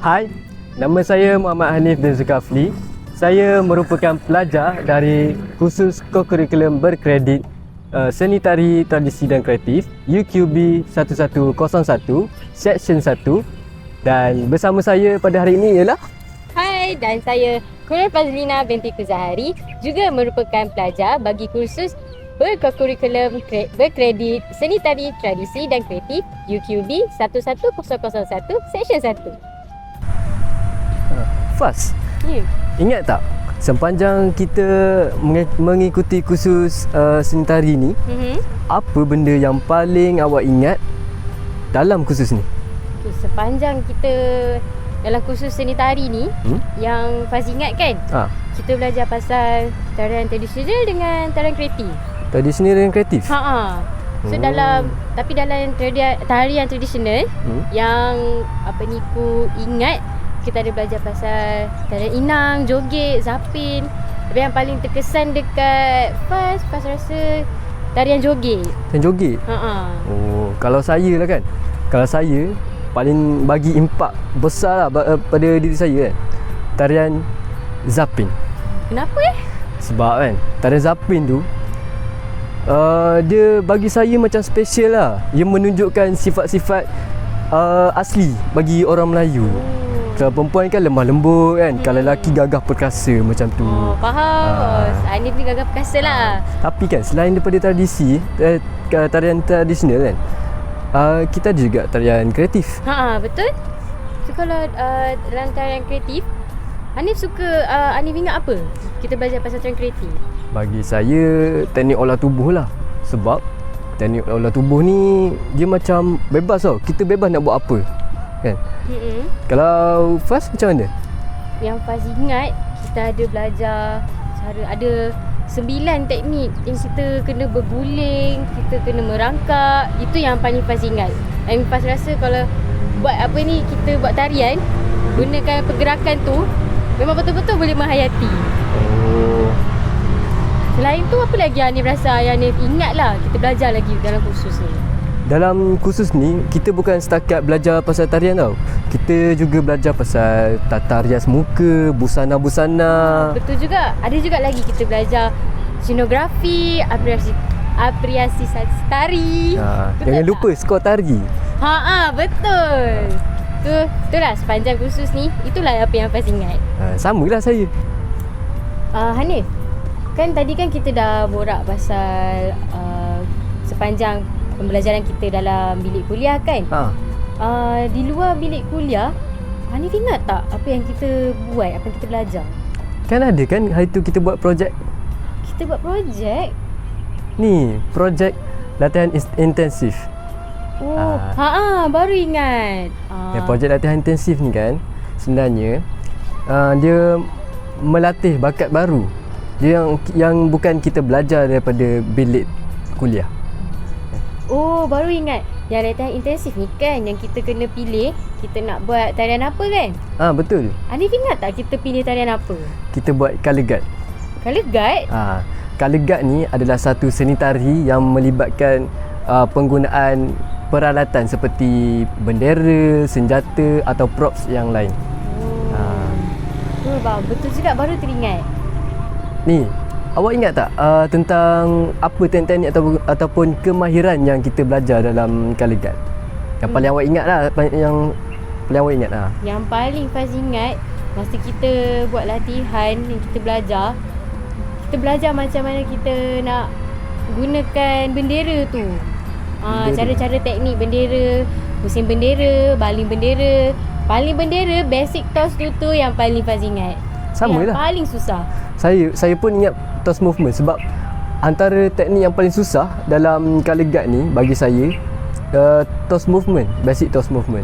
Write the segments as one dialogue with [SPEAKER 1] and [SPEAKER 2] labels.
[SPEAKER 1] Hai, nama saya Muhammad Hanif bin Zulkafli. Saya merupakan pelajar dari kursus kokurikulum berkredit Seni Tari Tradisi dan Kreatif UQB 1101 Section 1, dan bersama saya pada hari ini ialah
[SPEAKER 2] Hai, dan saya Kurul Fazlina binti Kuzahari, juga merupakan pelajar bagi kursus berkurikulum berkredit Seni Tari Tradisi dan Kreatif UQB 11001 Section 1.
[SPEAKER 1] Faz.
[SPEAKER 2] Ya.
[SPEAKER 1] Ingat tak sepanjang kita mengikuti kursus seni tari ni, apa benda yang paling awak ingat dalam kursus ni?
[SPEAKER 2] Okay, sepanjang kita dalam kursus seni tari ni, yang Faz ingat kan, kita belajar pasal tarian tradisional dengan tarian kreatif.
[SPEAKER 1] Tradisional dan kreatif?
[SPEAKER 2] So dalam tarian tradisional yang ku ingat, kita ada belajar pasal tarian inang, joget, zapin. Tapi yang paling terkesan dekat Faz rasa tarian joget.
[SPEAKER 1] Tarian joget? Oh, kalau saya lah kan, kalau saya paling bagi impak besar lah pada diri saya kan, tarian zapin.
[SPEAKER 2] Kenapa
[SPEAKER 1] Sebab kan tarian zapin tu dia bagi saya macam special lah. Ia menunjukkan sifat-sifat asli bagi orang Melayu. Kalau perempuan kan lemah lembut kan, kalau lelaki gagah perkasa macam tu.
[SPEAKER 2] Oh, faham. Anif ni gagah perkasa lah.
[SPEAKER 1] Tapi kan selain daripada tradisi, tarian tradisional kan, kita ada juga tarian kreatif.
[SPEAKER 2] Betul. So kalau dalam tarian kreatif, Hanif suka, Hanif ingat apa kita belajar pasal tarian kreatif?
[SPEAKER 1] Bagi saya, teknik olah tubuh lah. Sebab teknik olah tubuh ni dia macam bebas tau. Kita bebas nak buat apa kan. Kalau Faz macam mana?
[SPEAKER 2] Yang Faz ingat, kita ada belajar ada 9 teknik yang kita kena berguling, kita kena merangkak. Itu yang paling Faz ingat. Dan Faz rasa kalau buat apa ni, kita buat tarian, gunakan pergerakan tu, memang betul-betul boleh menghayati. Selain tu, apa lagi yang Hanif rasa, yang Hanif ingat lah kita belajar lagi dalam kursus ni?
[SPEAKER 1] Dalam kursus ni, kita bukan setakat belajar pasal tarian tau. Kita juga belajar pasal tata rias muka, busana-busana.
[SPEAKER 2] Betul juga. Ada juga lagi kita belajar scenografi, apresiasi tari.
[SPEAKER 1] Jangan lupa skor tari.
[SPEAKER 2] Betul. Itulah sepanjang kursus ni, itulah apa yang Faz ingat.
[SPEAKER 1] Sama lah saya.
[SPEAKER 2] Hanif, kan tadi kan kita dah borak pasal sepanjang pembelajaran kita dalam bilik kuliah kan. Di luar bilik kuliah, Hanif ingat tak apa yang kita buat, apa yang kita belajar?
[SPEAKER 1] Kan ada kan hari tu kita buat projek.
[SPEAKER 2] Kita buat projek?
[SPEAKER 1] Ni, projek latihan intensif.
[SPEAKER 2] Baru ingat.
[SPEAKER 1] Projek latihan intensif ni kan, sebenarnya dia melatih bakat baru. Dia yang bukan kita belajar daripada bilik kuliah.
[SPEAKER 2] Baru ingat. Yang latihan intensif ni kan, yang kita kena pilih kita nak buat tarian apa kan?
[SPEAKER 1] Betul.
[SPEAKER 2] Hanif ingat tak kita pilih tarian apa?
[SPEAKER 1] Kita buat color guard.
[SPEAKER 2] Color guard?
[SPEAKER 1] Color guard ni adalah satu seni tari yang melibatkan penggunaan peralatan seperti bendera, senjata atau props yang lain.
[SPEAKER 2] Betul juga, baru teringat.
[SPEAKER 1] Ni, awak ingat tak tentang apa teknik ataupun kemahiran yang kita belajar dalam color guard? Yang paling awak ingat lah, yang paling awak ingat lah.
[SPEAKER 2] Yang paling Faz ingat, masa kita buat latihan yang kita belajar macam mana kita nak gunakan bendera tu. Cara-cara teknik bendera, pusing bendera, baling bendera. Baling bendera, basic toss tu yang paling Faz ingat.
[SPEAKER 1] Sama lah.
[SPEAKER 2] Yang paling susah.
[SPEAKER 1] Saya pun ingat toss movement, sebab antara teknik yang paling susah dalam color guard ni bagi saya toss movement, basic toss movement.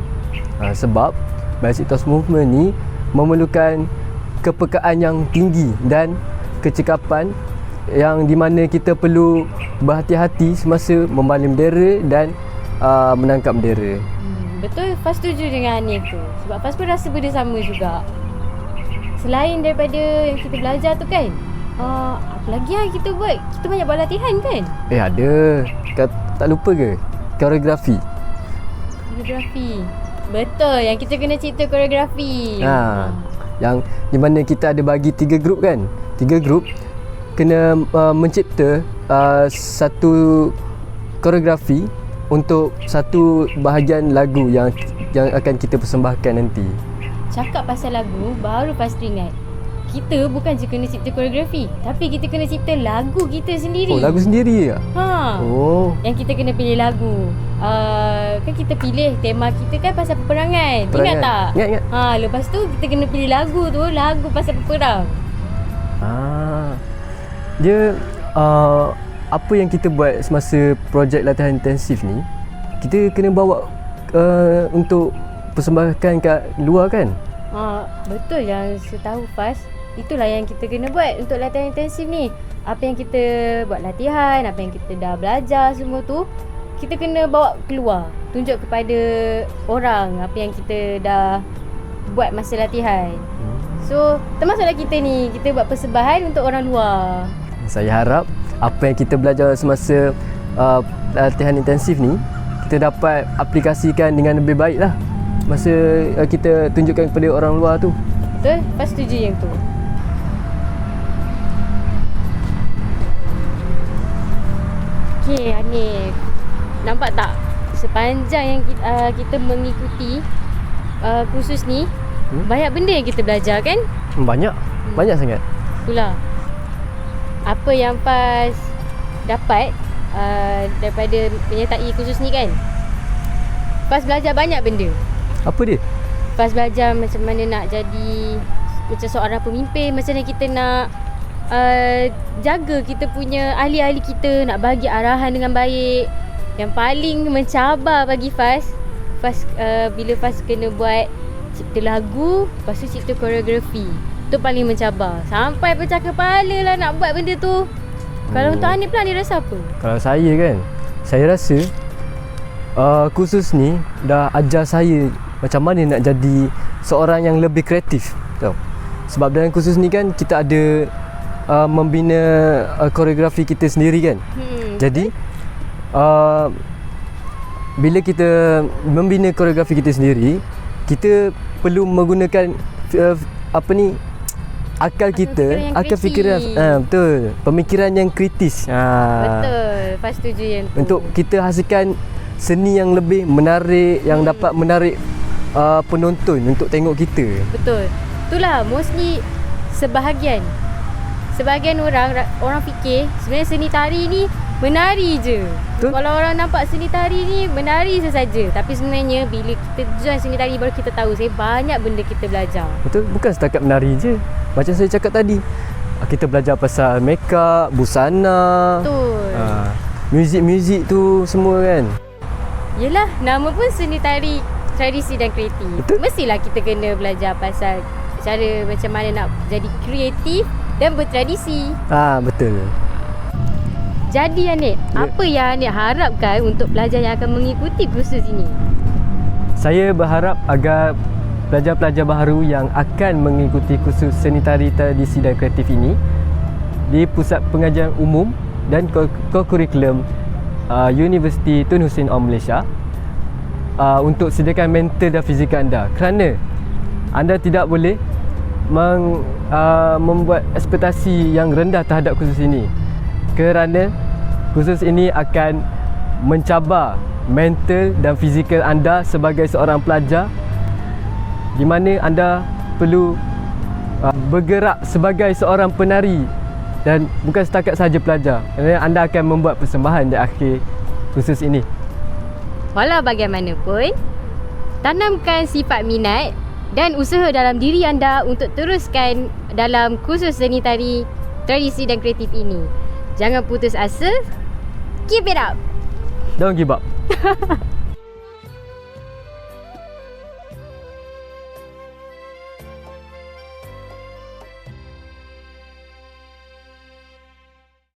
[SPEAKER 1] Sebab basic toss movement ni memerlukan kepekaan yang tinggi dan kecekapan, yang di mana kita perlu berhati-hati semasa membaling bendera dan menangkap bendera.
[SPEAKER 2] Betul, Faz setuju dengan Hanif tu. Sebab Faz pun rasa benda sama juga. Selain daripada yang kita belajar tu kan, apa lagi yang kita buat? Kita banyak buat latihan kan?
[SPEAKER 1] Ada. Kau tak lupa ke? Koreografi.
[SPEAKER 2] Betul, yang kita kena cipta koreografi.
[SPEAKER 1] Yang di mana kita ada bagi 3 grup kan. 3 grup kena mencipta satu koreografi untuk satu bahagian lagu yang akan kita persembahkan nanti.
[SPEAKER 2] Cakap pasal lagu, baru lepas teringat. Kita bukan je kena cipta koreografi, tapi kita kena cipta lagu kita sendiri.
[SPEAKER 1] Oh, lagu sendiri ya? Oh.
[SPEAKER 2] Yang kita kena pilih lagu. Kan kita pilih tema kita kan pasal peperangan. Ingat tak?
[SPEAKER 1] Ingat.
[SPEAKER 2] Lepas tu kita kena pilih lagu tu, lagu pasal peperang.
[SPEAKER 1] Dia apa yang kita buat semasa projek latihan intensif ni, kita kena bawa untuk persembahkan kat luar kan?
[SPEAKER 2] Betul, yang setahu Faz, itulah yang kita kena buat untuk latihan intensif ni. Apa yang kita buat latihan, apa yang kita dah belajar semua tu, kita kena bawa keluar, tunjuk kepada orang apa yang kita dah buat masa latihan. So, termasuklah kita ni, kita buat persembahan untuk orang luar.
[SPEAKER 1] Saya harap apa yang kita belajar semasa latihan intensif ni, kita dapat aplikasikan dengan lebih baik lah masa kita tunjukkan kepada orang luar tu.
[SPEAKER 2] Betul? Faz setuju yang tu. Okay, Hanif, nampak tak sepanjang yang kita mengikuti kursus ni, banyak benda yang kita belajar kan?
[SPEAKER 1] Banyak sangat.
[SPEAKER 2] Itulah apa yang Faz dapat daripada menyertai kursus ni kan. Faz belajar banyak benda.
[SPEAKER 1] Apa dia?
[SPEAKER 2] Faz belajar macam mana nak jadi macam seorang pemimpin, macam mana kita nak jaga kita punya ahli-ahli kita, nak bagi arahan dengan baik. Yang paling mencabar bagi Faz, bila Faz kena buat cipta lagu, lepas tu cipta koreografi. Tu paling mencabar. Sampai pecah kepala lah nak buat benda tu. Kalau untuk Hanif lah, dia rasa apa?
[SPEAKER 1] Kalau saya kan, saya rasa kursus ni dah ajar saya macam mana nak jadi seorang yang lebih kreatif, tahu. Sebab dalam kursus ni kan kita ada membina koreografi kita sendiri kan. Jadi bila kita membina koreografi kita sendiri, kita perlu menggunakan akal kita, akal fikiran, betul, pemikiran yang kritis.
[SPEAKER 2] Betul, Faz setuju yang tu.
[SPEAKER 1] Untuk kita hasilkan seni yang lebih menarik, yang dapat menarik penonton untuk tengok kita.
[SPEAKER 2] Betul. Itulah mostly sebahagian orang fikir sebenarnya seni tari ni menari je.
[SPEAKER 1] Betul.
[SPEAKER 2] Kalau orang nampak seni tari ni menari sahaja, tapi sebenarnya bila kita join seni tari baru kita tahu banyak benda kita belajar.
[SPEAKER 1] Betul, bukan setakat menari je. Macam saya cakap tadi, kita belajar pasal makeup, busana.
[SPEAKER 2] Betul.
[SPEAKER 1] Muzik tu semua kan.
[SPEAKER 2] Yelah, nama pun seni tari tradisi dan kreatif.
[SPEAKER 1] Betul.
[SPEAKER 2] Mestilah kita kena belajar pasal cara macam mana nak jadi kreatif dan bertradisi.
[SPEAKER 1] Betul.
[SPEAKER 2] Jadi Hanif, apa yang Hanif harapkan untuk pelajar yang akan mengikuti kursus ini?
[SPEAKER 1] Saya berharap agar pelajar-pelajar baru yang akan mengikuti kursus seni tari tradisi dan kreatif ini di Pusat Pengajian Umum dan Kokurikulum Universiti Tun Hussein Om Malaysia untuk sediakan mental dan fizikal anda, kerana anda tidak boleh membuat ekspektasi yang rendah terhadap kursus ini, kerana kursus ini akan mencabar mental dan fizikal anda sebagai seorang pelajar, di mana anda perlu bergerak sebagai seorang penari dan bukan setakat sahaja pelajar, kerana anda akan membuat persembahan di akhir kursus ini.
[SPEAKER 2] Walau bagaimanapun, tanamkan sifat minat dan usaha dalam diri anda untuk teruskan dalam kursus seni tari tradisi dan kreatif ini. Jangan putus asa. Keep it up.
[SPEAKER 1] Don't give up.